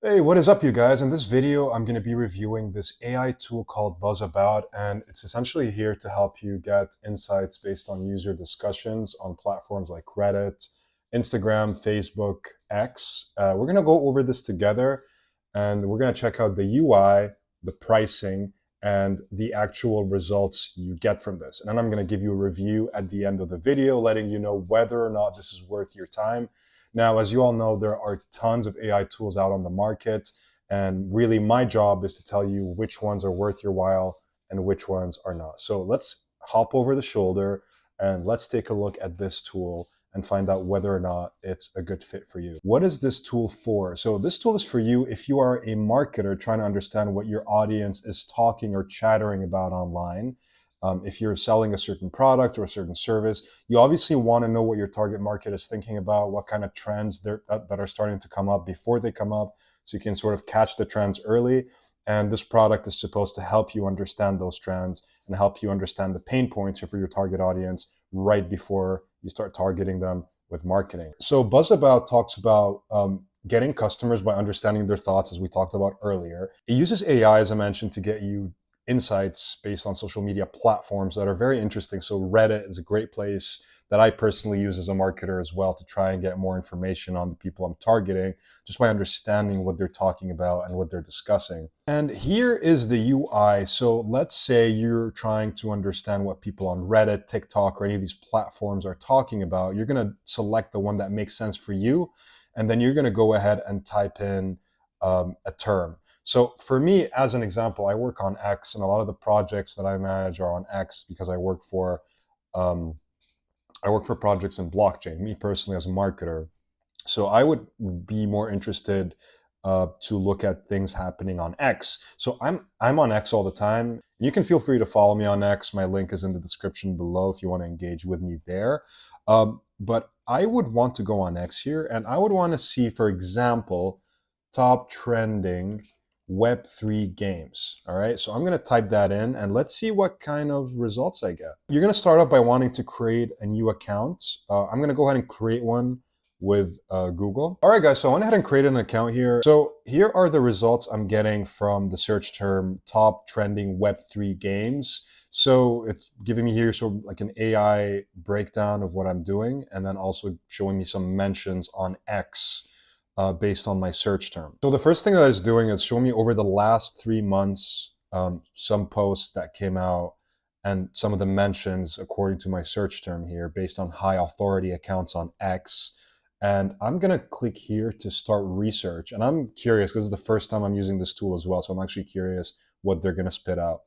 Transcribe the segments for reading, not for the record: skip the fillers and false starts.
Hey, what is up, you guys? In this video, I'm going to be reviewing this AI tool called Buzzabout, and it's essentially here to help you get insights based on user discussions on platforms like Reddit, Instagram, Facebook, X. We're going to go over this together, and we're going to check out the UI, the pricing, and the actual results you get from this. And then I'm going to give you a review at the end of the video, letting you know whether or not this is worth your time. Now, as you all know, there are tons of AI tools out on the market, and really my job is to tell you which ones are worth your while and which ones are not. So let's hop over the shoulder and let's take a look at this tool and find out whether or not it's a good fit for you. What is this tool for? So this tool is for you if you are a marketer trying to understand what your audience is talking or chattering about online. If you're selling a certain product or a certain service, you obviously want to know what your target market is thinking about, what kind of trends that are starting to come up before they come up, so you can sort of catch the trends early. And this product is supposed to help you understand those trends and help you understand the pain points for your target audience right before you start targeting them with marketing. So Buzzabout talks about getting customers by understanding their thoughts, as we talked about earlier. It uses AI, as I mentioned, to get you insights based on social media platforms that are very interesting. So Reddit is a great place that I personally use as a marketer as well to try and get more information on the people I'm targeting, just by understanding what they're talking about and what they're discussing. And here is the UI. So let's say you're trying to understand what people on Reddit, TikTok, or any of these platforms are talking about. You're going to select the one that makes sense for you, and then you're going to go ahead and type in a term. So for me, as an example, I work on X, and a lot of the projects that I manage are on X because I work for projects in blockchain, me personally as a marketer. So I would be more interested to look at things happening on X. So I'm on X all the time. You can feel free to follow me on X. My link is in the description below if you want to engage with me there. But I would want to go on X here, and I would want to see, for example, top trending Web3 games. All right, so I'm going to type that in and let's see what kind of results I get. You're going to start off by wanting to create a new account. I'm going to go ahead and create one with Google. All right, guys, so I went ahead and created an account here. So here are the results I'm getting from the search term top trending Web3 games. So it's giving me here sort of like an AI breakdown of what I'm doing, and then also showing me some mentions on X based on my search term. So the first thing that it's doing is showing me over the last 3 months, some posts that came out and some of the mentions according to my search term here based on high authority accounts on X. And I'm going to click here to start research. And I'm curious because this is the first time I'm using this tool as well. So I'm actually curious what they're going to spit out.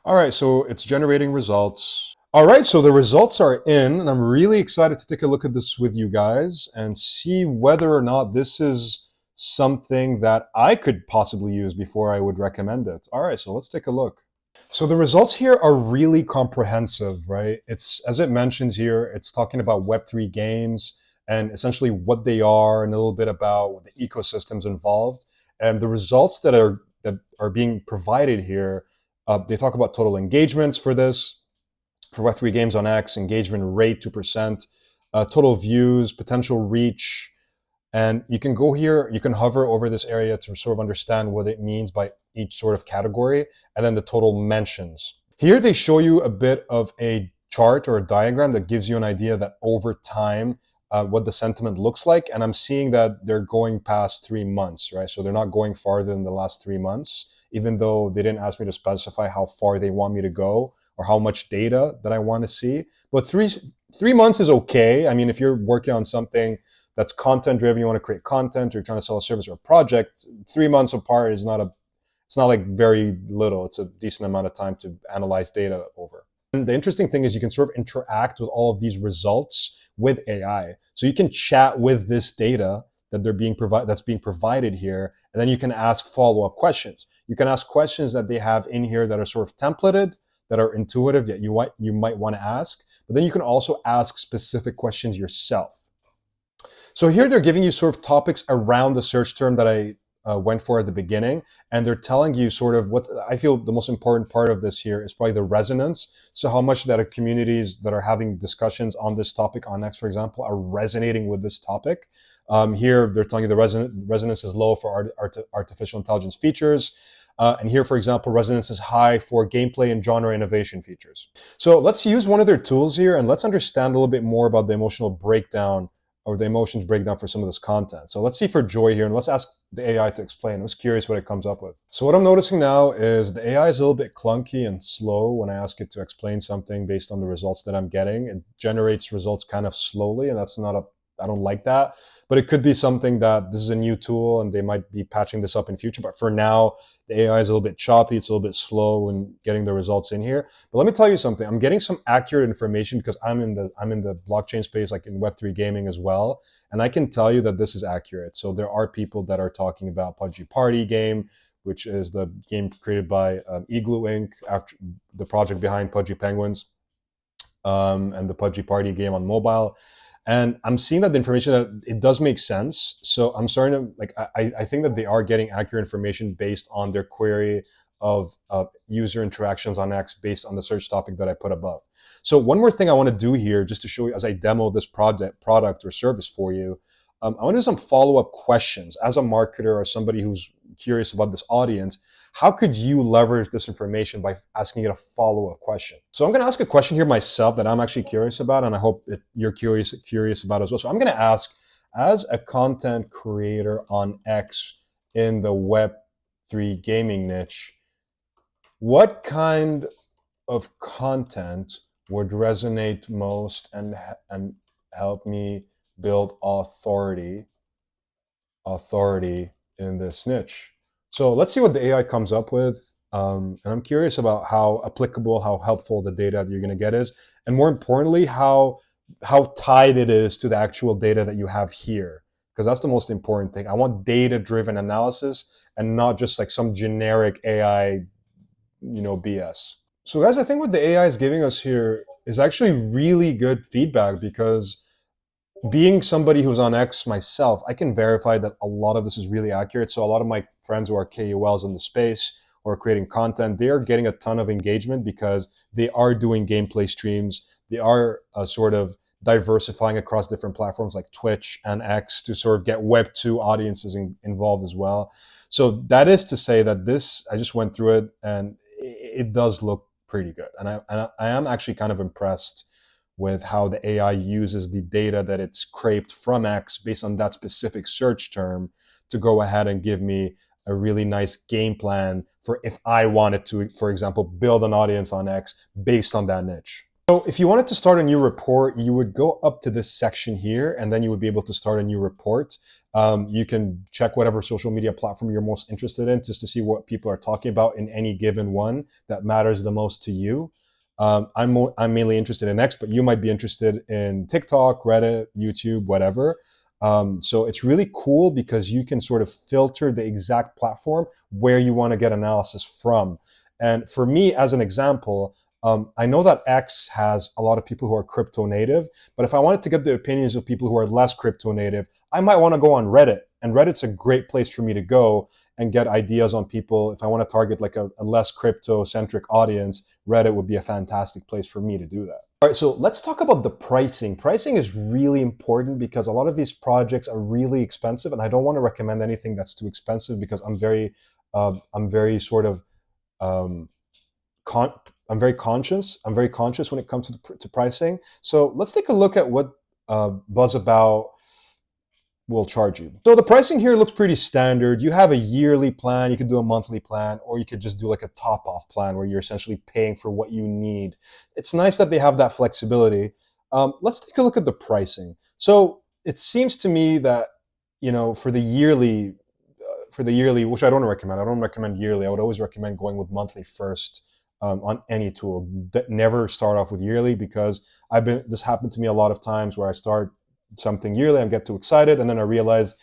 All right, so it's generating results. All right, so the results are in, and I'm really excited to take a look at this with you guys and see whether or not this is something that I could possibly use before I would recommend it. All right, so let's take a look. So the results here are really comprehensive, right? It's, as it mentions here, it's talking about Web3 games and essentially what they are and a little bit about the ecosystems involved. And the results that are being provided here, they talk about total engagements for this, for Web3 games on X, engagement rate 2%, total views, potential reach. And you can go here, you can hover over this area to sort of understand what it means by each sort of category, and then the total mentions. Here they show you a bit of a chart or a diagram that gives you an idea that over time, what the sentiment looks like. And I'm seeing that they're going past 3 months, right? So they're not going farther than the last 3 months, even though they didn't ask me to specify how far they want me to go or how much data that I want to see. But three months is okay. I mean, if you're working on something that's content driven, you want to create content, or you're trying to sell a service or a project, 3 months apart is it's not like very little. It's a decent amount of time to analyze data over. And the interesting thing is you can sort of interact with all of these results with AI. So you can chat with this data that's being provided here, and then you can ask follow-up questions. You can ask questions that they have in here that are sort of templated, that are intuitive, that you might want to ask, but then you can also ask specific questions yourself. So here they're giving you sort of topics around the search term that I went for at the beginning, and they're telling you sort of what I feel the most important part of this here is probably the resonance. So how much that communities that are having discussions on this topic on X, for example, are resonating with this topic. Here, they're telling you the resonance is low for artificial intelligence features. And here, for example, resonance is high for gameplay and genre innovation features. So let's use one of their tools here and let's understand a little bit more about the emotional breakdown or the emotions breakdown for some of this content. So let's see for joy here and let's ask the AI to explain. I was curious what it comes up with. So what I'm noticing now is the AI is a little bit clunky and slow when I ask it to explain something based on the results that I'm getting. It generates results kind of slowly, and that's not I don't like that. But it could be something that this is a new tool and they might be patching this up in future. But for now, the AI is a little bit choppy. It's a little bit slow in getting the results in here. But let me tell you something. I'm getting some accurate information because I'm in the blockchain space, like in Web3 gaming as well. And I can tell you that this is accurate. So there are people that are talking about PUBG Party game, which is the game created by Igloo Inc., after the project behind PUBG Penguins, and the PUBG Party game on mobile. And I'm seeing that the information that it does make sense. So I'm starting to like, I think that they are getting accurate information based on their query of user interactions on X based on the search topic that I put above. So one more thing I want to do here, just to show you as I demo this product or service for you, I want to do some follow-up questions as a marketer or somebody who's curious about this audience. How could you leverage this information by asking it a follow-up question? So I'm going to ask a question here myself that I'm actually curious about, and I hope you're curious about as well. So I'm going to ask, as a content creator on X in the Web3 gaming niche, what kind of content would resonate most and help me build authority in this niche? So let's see what the AI comes up with. And I'm curious about how applicable, how helpful the data that you're going to get is, and more importantly, how tied it is to the actual data that you have here, because that's the most important thing. I want data-driven analysis and not just like some generic AI, BS. So guys, I think what the AI is giving us here is actually really good feedback, because being somebody who's on X myself, I can verify that a lot of this is really accurate. So a lot of my friends who are KOLs in the space or creating content, they are getting a ton of engagement because they are doing gameplay streams. They are sort of diversifying across different platforms like Twitch and X to sort of get Web2 audiences involved as well. So that is to say that this, I just went through it and it does look pretty good. And I am actually kind of impressed with how the AI uses the data that it's scraped from X based on that specific search term to go ahead and give me a really nice game plan for if I wanted to, for example, build an audience on X based on that niche. So if you wanted to start a new report, you would go up to this section here, and then you would be able to start a new report. You can check whatever social media platform you're most interested in just to see what people are talking about in any given one that matters the most to you. I'm mainly interested in X, but you might be interested in TikTok, Reddit, YouTube, whatever. So it's really cool because you can sort of filter the exact platform where you want to get analysis from. And for me, as an example, I know that X has a lot of people who are crypto native, but if I wanted to get the opinions of people who are less crypto native, I might want to go on Reddit. And Reddit's a great place for me to go and get ideas on people. If I want to target like a less crypto-centric audience, Reddit would be a fantastic place for me to do that. All right, so let's talk about the pricing. Pricing is really important because a lot of these projects are really expensive, and I don't want to recommend anything that's too expensive because I'm very sort of I'm very conscious. I'm very conscious when it comes to pricing. So let's take a look at what Buzzabout will charge you. So the pricing here looks pretty standard. You have a yearly plan, you could do a monthly plan, or you could just do like a top-off plan where you're essentially paying for what you need. It's nice that they have that flexibility. Let's take a look at the pricing. So it seems to me that, for the yearly, which I don't recommend. I don't recommend yearly. I would always recommend going with monthly first on any tool. Never start off with yearly, because this happened to me a lot of times where I start something yearly, I get too excited, and then I realize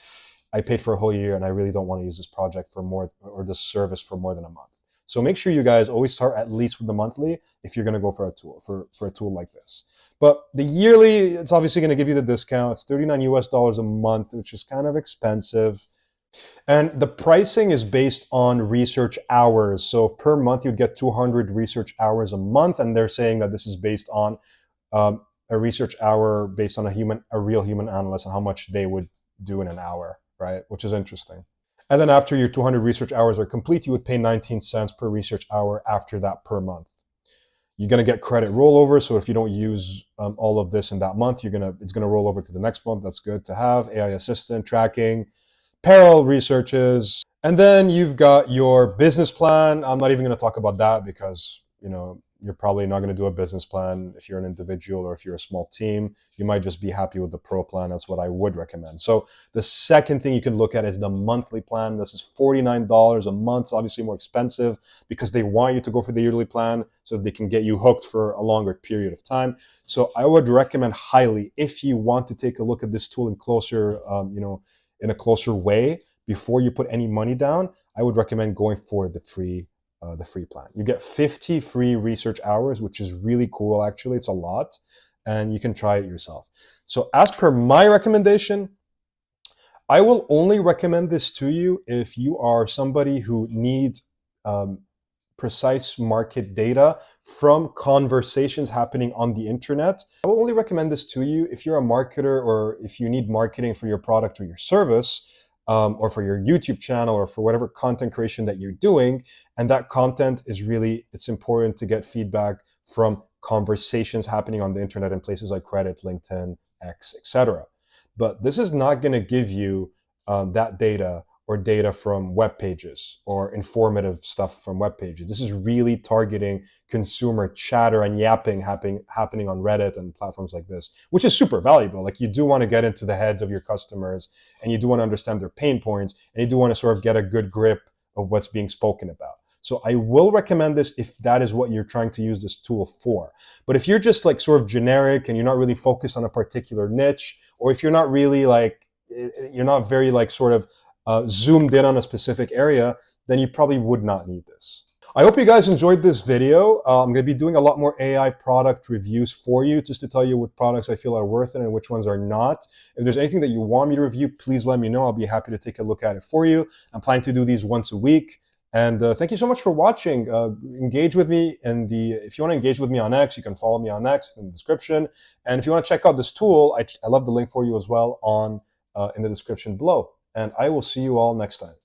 I paid for a whole year and I really don't want to use this project for more, or this service for more than a month. So make sure you guys always start at least with the monthly if you're going to go for a tool, for a tool like this. But the yearly, it's obviously going to give you the discount. It's $39 US a month, which is kind of expensive. And the pricing is based on research hours. So per month, you'd get 200 research hours a month. And they're saying that this is based on a research hour based on a real human analyst and how much they would do in an hour, right? Which is interesting. And then after your 200 research hours are complete, you would pay 19 cents per research hour after that per month. You're going to get credit rollover. So if you don't use all of this in that month, it's going to roll over to the next month. That's good to have. AI assistant tracking, parallel researches. And then you've got your business plan. I'm not even going to talk about that because, you're probably not going to do a business plan if you're an individual or if you're a small team. You might just be happy with the pro plan. That's what I would recommend. So the second thing you can look at is the monthly plan. This is $49 a month. It's obviously more expensive because they want you to go for the yearly plan so that they can get you hooked for a longer period of time. So I would recommend highly, if you want to take a look at this tool in in a closer way before you put any money down, I would recommend going for the free plan. You get 50 free research hours, which is really cool. Actually, it's a lot, and you can try it yourself. So as per my recommendation, I will only recommend this to you if you are somebody who needs precise market data from conversations happening on the internet. I will only recommend this to you if you're a marketer or if you need marketing for your product or your service, or for your YouTube channel or for whatever content creation that you're doing. And that content is it's important to get feedback from conversations happening on the internet in places like Reddit, LinkedIn, X, etc. But this is not going to give you that data or data from web pages or informative stuff from web pages. This is really targeting consumer chatter and yapping happening on Reddit and platforms like this, which is super valuable. Like, you do want to get into the heads of your customers, and you do want to understand their pain points, and you do want to sort of get a good grip of what's being spoken about. So I will recommend this if that is what you're trying to use this tool for. But if you're just like sort of generic and you're not really focused on a particular niche, or if you're not really you're not very sort of zoomed in on a specific area, then you probably would not need this. I hope you guys enjoyed this video. I'm going to be doing a lot more AI product reviews for you, just to tell you what products I feel are worth it and which ones are not. If there's anything that you want me to review, please let me know. I'll be happy to take a look at it for you. I'm planning to do these once a week. And thank you so much for watching. Engage with me if you want to engage with me on X, you can follow me on X in the description. And if you want to check out this tool, I love the link for you as well in the description below. And I will see you all next time.